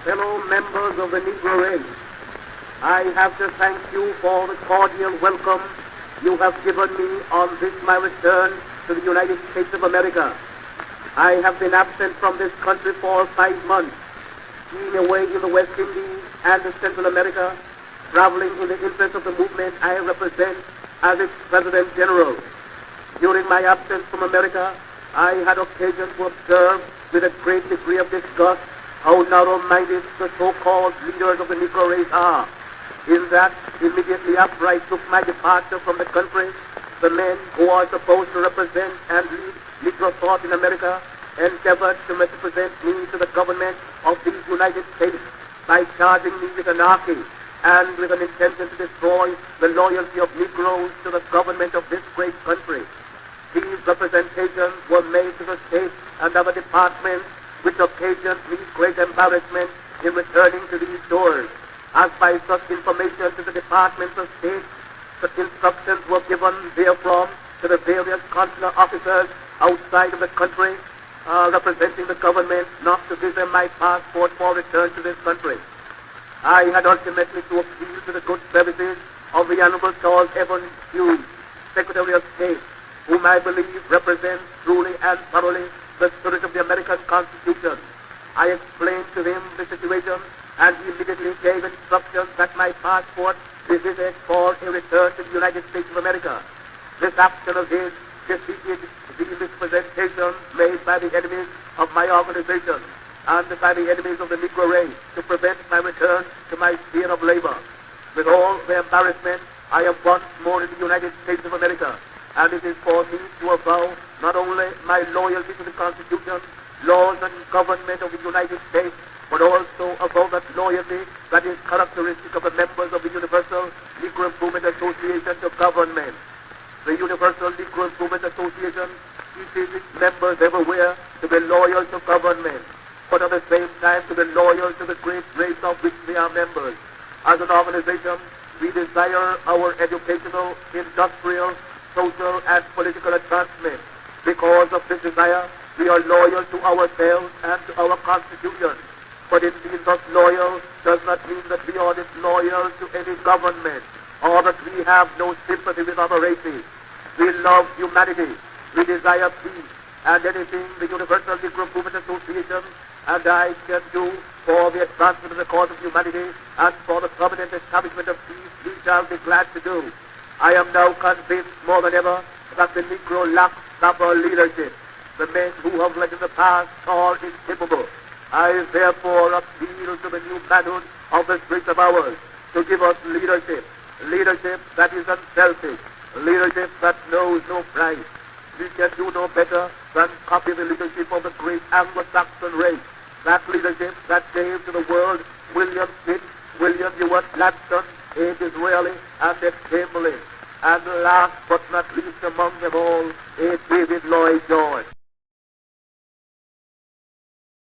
fellow members of the Negro race, I have to thank you for the cordial welcome you have given me on this my return to the United States of America. I have been absent from this country for 5 months, being away in the West Indies and in Central America, traveling in the interest of the movement I represent as its President General. During my absence from America, I had occasion to observe with a great degree of disgust how narrow-minded the so-called leaders of the Negro race are, in that immediately after I took my departure from the country, the men who are supposed to represent and lead Negro thought in America endeavored to misrepresent me to the government of these United States by charging me with anarchy and with an intention to destroy the loyalty of Negroes to the government of this great country. These representations were made to the state and other departments, which occasioned me great embarrassment in returning to these doors. As by such information to the departments of state, the instructions were given therefrom to the various consular officers outside of the country representing the government not to give them my passport for return to this country. I had ultimately to appeal to the good services of the Honorable Charles Evans Hughes, Secretary of State, whom I believe represents truly and thoroughly the spirit of the American Constitution. I explained to him the situation, and he immediately gave instructions that my passport be visited for a return to the United States of America. This action of his defeated the misrepresentations made by the enemies of my organization and by the enemies of the Negro race to prevent my return to my sphere of labor. With all the embarrassment, I am once more in the United States of America, and it is for me to avow not only my loyalty to the Constitution, laws, and government of the United States, but also avow that loyalty that is characteristic of the members of the Universal Negro Improvement Association to government. The Universal Negro Improvement Association teaches its members everywhere to be loyal to government, but at the same time to be loyal to the great race of which they are members. As an organization, we desire our educational, industrial, social, and political advancement. Because of this desire, we are loyal to ourselves and to our Constitution. But in being thus loyal does not mean that we are disloyal to any government or that we have no sympathy with other races. We love humanity. We desire peace. And anything the Universal Negro Improvement Association and I can do for the advancement of the cause of humanity and for the permanent establishment of peace, we shall be glad to do. I am now convinced more than ever that the Negro lacks proper leadership. The men who have led in the past are incapable. I therefore appeal to the new manhood of the streets of ours to give us leadership, leadership that is unselfish, leadership that knows no price. We can do no better than copy the leadership of the great Anglo-Saxon race, that leadership that gave to the world William Pitt, William Ewart Gladstone, A. Disraeli, and Ed Chamberlain, and last but not least among them all, A. David Lloyd George.